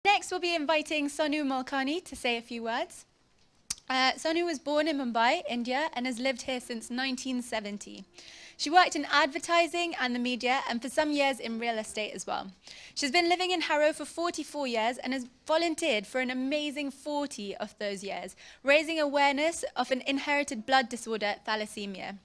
Next, we'll be inviting Sonoo Malkani to say a few words. Sonoo was born in Mumbai, India, and has lived here since 1970. She worked in advertising and the media, and for some years in real estate as well. She's been living in Harrow for 44 years and has volunteered for an amazing 40 of those years, raising awareness of an inherited blood disorder, thalassaemia.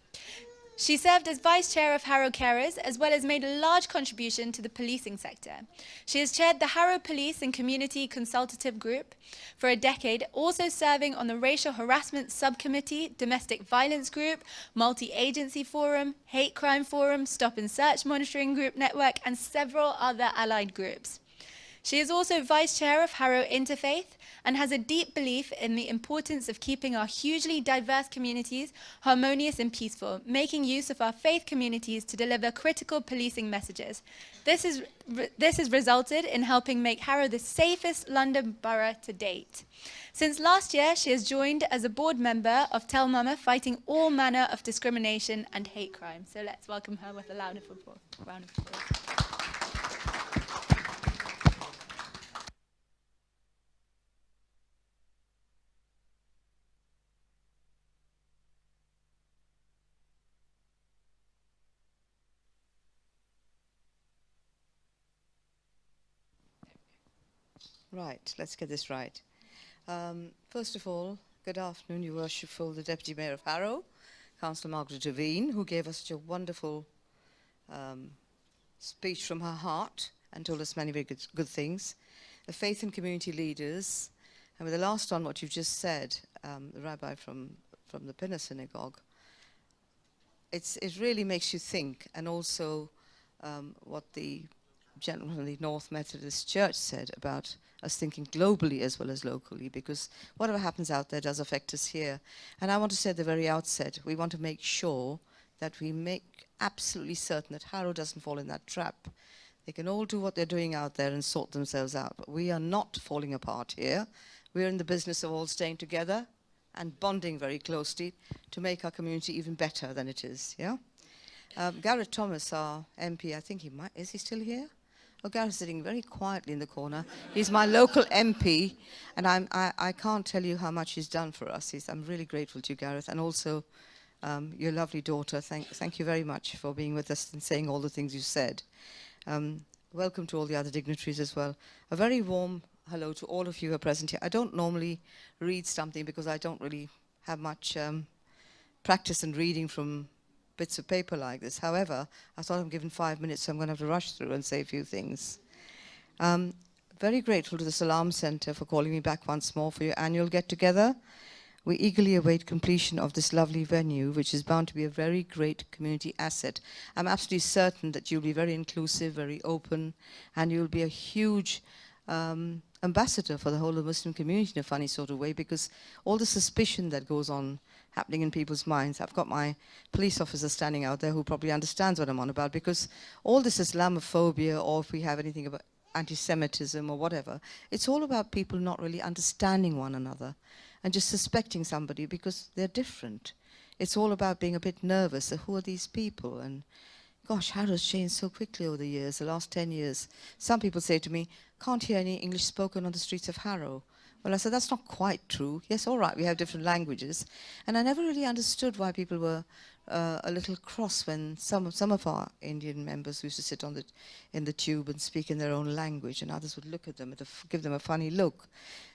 She served as Vice Chair of Harrow Carers, as well as made a large contribution to the policing sector. She has chaired the Harrow Police and Community Consultative Group for a decade, also serving on the Racial Harassment Subcommittee, Domestic Violence Group, Multi-Agency Forum, Hate Crime Forum, Stop and Search Monitoring Group Network, and several other allied groups. She is also Vice Chair of Harrow Interfaith and has a deep belief in the importance of keeping our hugely diverse communities harmonious and peaceful, making use of our faith communities to deliver critical policing messages. This has resulted in helping make Harrow the safest London Borough to date. Since last year, she has joined as a board member of Tell Mama, fighting all manner of discrimination and hate crime. So let's welcome her with a round of applause. Right, let's get this right. First of all, good afternoon, Your Worshipful, the Deputy Mayor of Harrow, Councillor Margaret Devine, who gave us such a wonderful speech from her heart and told us many very good things. The faith and community leaders, and with the last one, what you've just said, the rabbi from the Pinner Synagogue, it really makes you think, and also what the gentleman from the North Methodist Church said about us thinking globally as well as locally, because whatever happens out there does affect us here. And I want to say at the very outset, we want to make sure that we make absolutely certain that Harrow doesn't fall in that trap. They can all do what they're doing out there and sort themselves out, but we are not falling apart here. We're in the business of all staying together and bonding very closely to make our community even better than it is, yeah? Gareth Thomas, our MP, I think is he still here? Oh, Gareth's sitting very quietly in the corner. He's my local MP, and I can't tell you how much he's done for us. I'm really grateful to you, Gareth, and also your lovely daughter. Thank you very much for being with us and saying all the things you said. Welcome to all the other dignitaries as well. A very warm hello to all of you who are present here. I don't normally read something because I don't really have much practice in reading from bits of paper like this. However, I thought I'm given 5 minutes, so I'm going to have to rush through and say a few things. Very grateful to the Salam Centre for calling me back once more for your annual get-together. We eagerly await completion of this lovely venue, which is bound to be a very great community asset. I'm absolutely certain that you'll be very inclusive, very open, and you'll be a huge ambassador for the whole of the Muslim community in a funny sort of way, because all the suspicion that goes on happening in people's minds. I've got my police officer standing out there who probably understands what I'm on about, because all this Islamophobia, or if we have anything about anti-Semitism or whatever, it's all about people not really understanding one another and just suspecting somebody because they're different. It's all about being a bit nervous. So who are these people? And gosh, Harrow's changed so quickly over the years, the last 10 years. Some people say to me, can't hear any English spoken on the streets of Harrow. Well, I said, that's not quite true. Yes, all right, we have different languages. And I never really understood why people were a little cross when some of our Indian members used to sit in the tube and speak in their own language, and others would look at them and give them a funny look.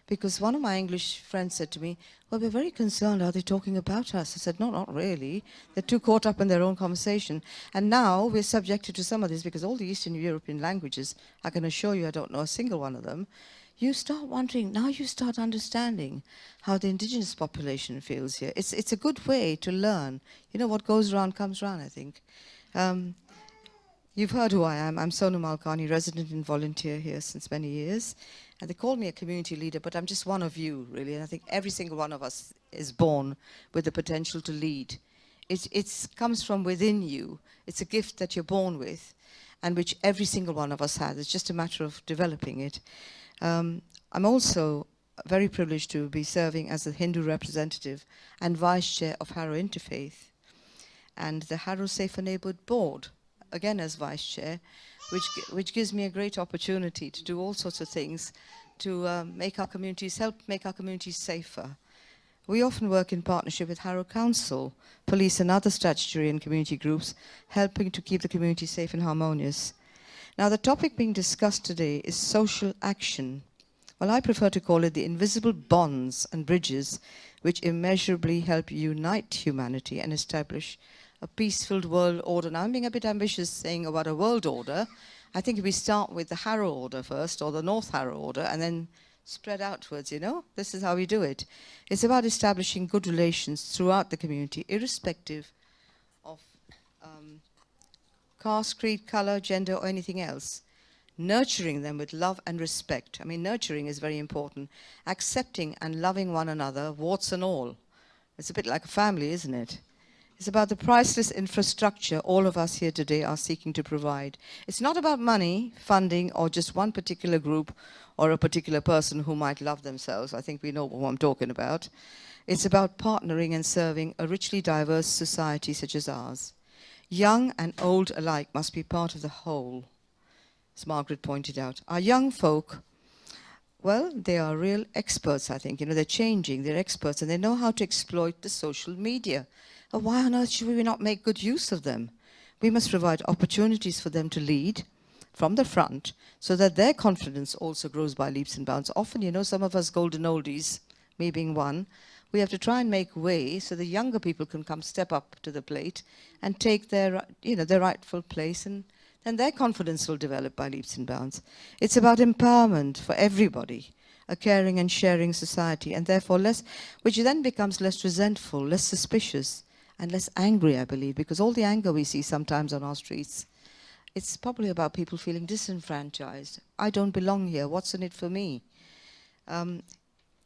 Because one of my English friends said to me, well, we're very concerned, are they talking about us? I said, no, not really. They're too caught up in their own conversation. And now we're subjected to some of this, because all the Eastern European languages, I can assure you I don't know a single one of them. You start wondering, now you start understanding how the indigenous population feels here. It's a good way to learn. You know, what goes around comes around, I think. You've heard who I am. I'm Sonoo Malkani, resident and volunteer here since many years. And they call me a community leader, but I'm just one of you, really. And I think every single one of us is born with the potential to lead. It comes from within you. It's a gift that you're born with, and which every single one of us has. It's just a matter of developing it. I'm also very privileged to be serving as the Hindu representative and vice chair of Harrow Interfaith, and the Harrow Safer Neighbourhood Board, again as vice chair, which gives me a great opportunity to do all sorts of things to help make our communities safer. We often work in partnership with Harrow Council, police and other statutory and community groups, helping to keep the community safe and harmonious. Now, the topic being discussed today is social action. Well, I prefer to call it the invisible bonds and bridges which immeasurably help unite humanity and establish a peaceful world order. Now, I'm being a bit ambitious saying about a world order. I think if we start with the Harrow order first, or the North Harrow order, and then spread outwards, you know, this is how we do it. It's about establishing good relations throughout the community, irrespective of caste, creed, color, gender, or anything else. Nurturing them with love and respect. I mean, nurturing is very important. Accepting and loving one another, warts and all. It's a bit like a family, isn't it? It's about the priceless infrastructure all of us here today are seeking to provide. It's not about money, funding, or just one particular group or a particular person who might love themselves. I think we know what I'm talking about. It's about partnering and serving a richly diverse society such as ours. Young and old alike must be part of the whole, as Margaret pointed out. Our young folk, well, they are real experts, I think. You know, they're changing, they're experts, and they know how to exploit the social media. Well, why on earth should we not make good use of them? We must provide opportunities for them to lead from the front so that their confidence also grows by leaps and bounds. Often, you know, some of us golden oldies, me being one, we have to try and make way so the younger people can come step up to the plate and take their, you know, their rightful place, and then their confidence will develop by leaps and bounds. It's about empowerment for everybody, a caring and sharing society, and therefore less, which then becomes less resentful, less suspicious, and less angry, I believe, because all the anger we see sometimes on our streets, it's probably about people feeling disenfranchised. I don't belong here. What's in it for me? In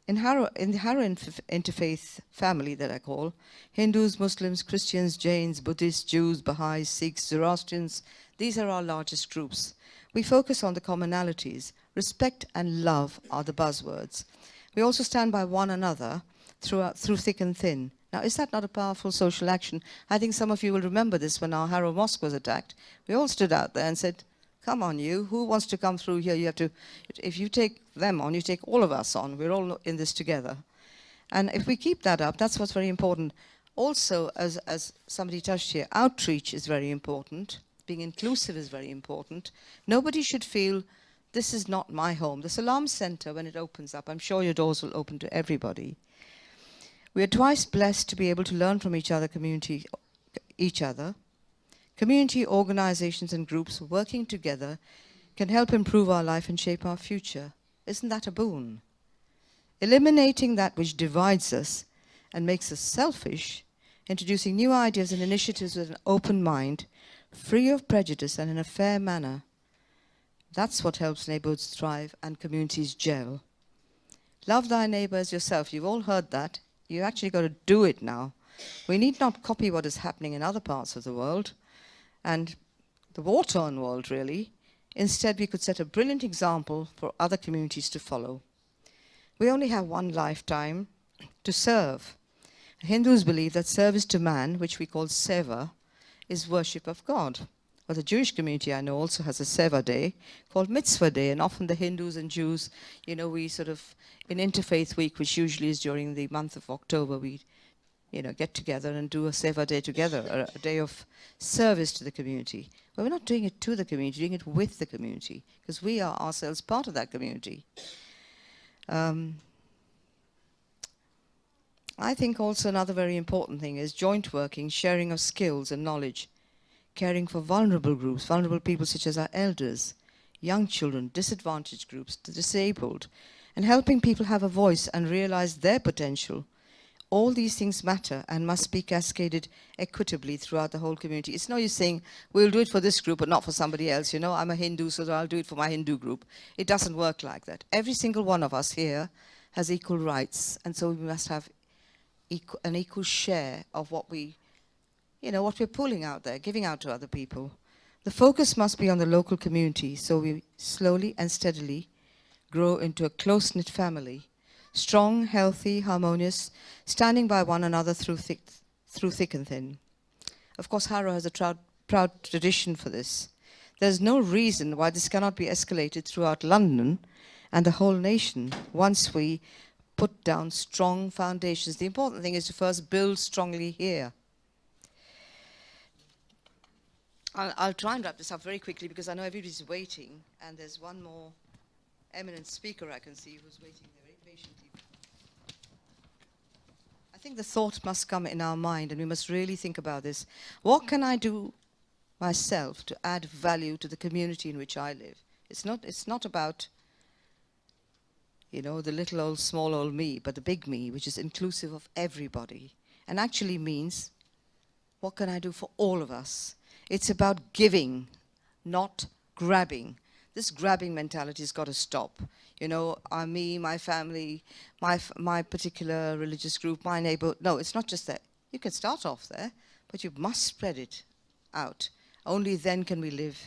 the Harrow Interfaith family that I call, Hindus, Muslims, Christians, Jains, Buddhists, Jews, Baha'is, Sikhs, Zoroastrians, these are our largest groups. We focus on the commonalities. Respect and love are the buzzwords. We also stand by one another through thick and thin. Now, is that not a powerful social action? I think some of you will remember this when our Harrow Mosque was attacked. We all stood out there and said, come on, you, who wants to come through here? You have to, if you take them on, you take all of us on. We're all in this together. And if we keep that up, that's what's very important. Also, as somebody touched here, outreach is very important. Being inclusive is very important. Nobody should feel, this is not my home. The Salam Center, when it opens up, I'm sure your doors will open to everybody. We are twice blessed to be able to learn from each other. Community organizations and groups working together can help improve our life and shape our future. Isn't that a boon? Eliminating that which divides us and makes us selfish, introducing new ideas and initiatives with an open mind, free of prejudice and in a fair manner. That's what helps neighborhoods thrive and communities gel. Love thy neighbor as yourself. You've all heard that. You actually got to do it now. We need not copy what is happening in other parts of the world and the war-torn world, really. Instead, we could set a brilliant example for other communities to follow. We only have one lifetime to serve. Hindus believe that service to man, which we call seva, is worship of God. Well, the Jewish community I know also has a Seva day called Mitzvah Day, and often the Hindus and Jews, you know, we sort of, in Interfaith Week, which usually is during the month of October, we, you know, get together and do a Seva Day together, a day of service to the community. But we're not doing it to the community, doing it with the community, because we are ourselves part of that community. I think also another very important thing is joint working, sharing of skills and knowledge, caring for vulnerable groups, vulnerable people such as our elders, young children, disadvantaged groups, the disabled, and helping people have a voice and realize their potential. All these things matter and must be cascaded equitably throughout the whole community. It's no use saying, we'll do it for this group but not for somebody else. You know, I'm a Hindu, so I'll do it for my Hindu group. It doesn't work like that. Every single one of us here has equal rights, and so we must have an equal share of what we, you know, what we're pulling out there, giving out to other people. The focus must be on the local community, so we slowly and steadily grow into a close-knit family, strong, healthy, harmonious, standing by one another through thick and thin. Of course, Harrow has a proud tradition for this. There's no reason why this cannot be escalated throughout London and the whole nation once we put down strong foundations. The important thing is to first build strongly here. I'll try and wrap this up very quickly because I know everybody's waiting, and there's one more eminent speaker I can see who's waiting there very patiently. I think the thought must come in our mind, and we must really think about this. What can I do myself to add value to the community in which I live? It's not about, you know, the little old small old me, but the big me, which is inclusive of everybody, and actually means what can I do for all of us? It's about giving, not grabbing. This grabbing mentality has got to stop. You know, me, my family, my particular religious group, my neighbor. No, it's not just that. You can start off there, but you must spread it out. Only then can we live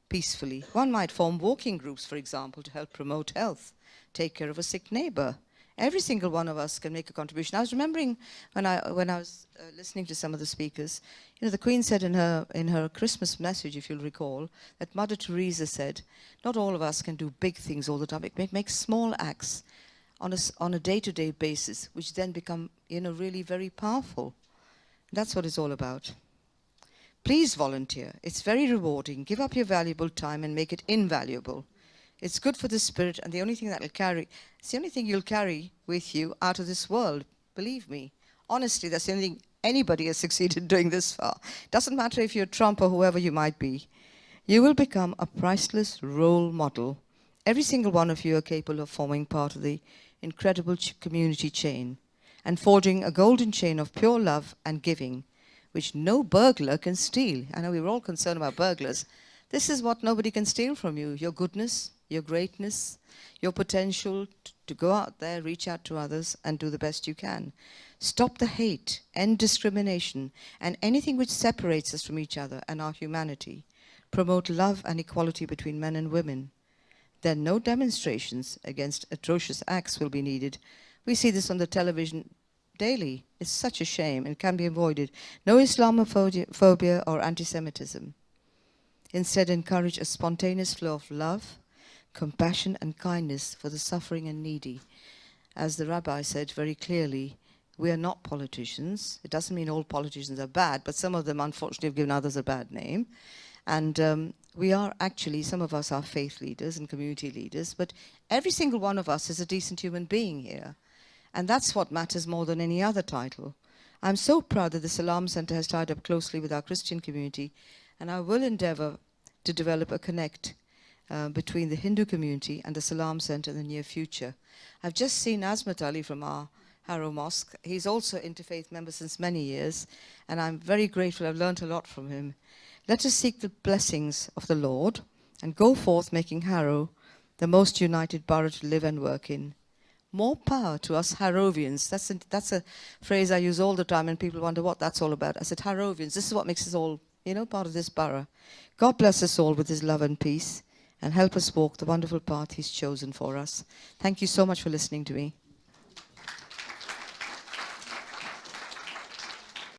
peacefully. One might form walking groups, for example, to help promote health, take care of a sick neighbor. Every single one of us can make a contribution. I was remembering when I was listening to some of the speakers, you know, the Queen said in her Christmas message, if you'll recall, that Mother Teresa said, not all of us can do big things all the time. It makes small acts on a day-to-day basis, which then become, you know, really very powerful. That's what it's all about. Please volunteer. It's very rewarding. Give up your valuable time and make it invaluable. It's good for the spirit, and the only thing that will carry, it's the only thing you'll carry with you out of this world. Believe me. Honestly, that's the only thing anybody has succeeded doing this far. Doesn't matter if you're Trump or whoever you might be. You will become a priceless role model. Every single one of you are capable of forming part of the incredible community chain and forging a golden chain of pure love and giving, which no burglar can steal. I know we were all concerned about burglars. This is what nobody can steal from you, your goodness, your greatness, your potential to go out there, reach out to others, and do the best you can. Stop the hate, end discrimination, and anything which separates us from each other and our humanity. Promote love and equality between men and women. Then no demonstrations against atrocious acts will be needed. We see this on the television daily. It's such a shame and can be avoided. No Islamophobia or anti-Semitism. Instead, encourage a spontaneous flow of love, compassion and kindness for the suffering and needy. As the rabbi said very clearly, we are not politicians. It doesn't mean all politicians are bad, but some of them unfortunately have given others a bad name. And we are actually, some of us are faith leaders and community leaders, but every single one of us is a decent human being here. And that's what matters more than any other title. I'm so proud that the Salam Center has tied up closely with our Christian community, and I will endeavor to develop a connect between the Hindu community and the Salam Center in the near future. I've just seen Azmat Ali from our Harrow Mosque. He's also an Interfaith member since many years, and I'm very grateful. I've learned a lot from him. Let us seek the blessings of the Lord and go forth making Harrow the most united borough to live and work in. More power to us Harrovians. That's a phrase I use all the time, and people wonder what that's all about. I said, Harrovians, this is what makes us all, you know, part of this borough. God bless us all with his love and peace, and help us walk the wonderful path he's chosen for us. Thank you so much for listening to me.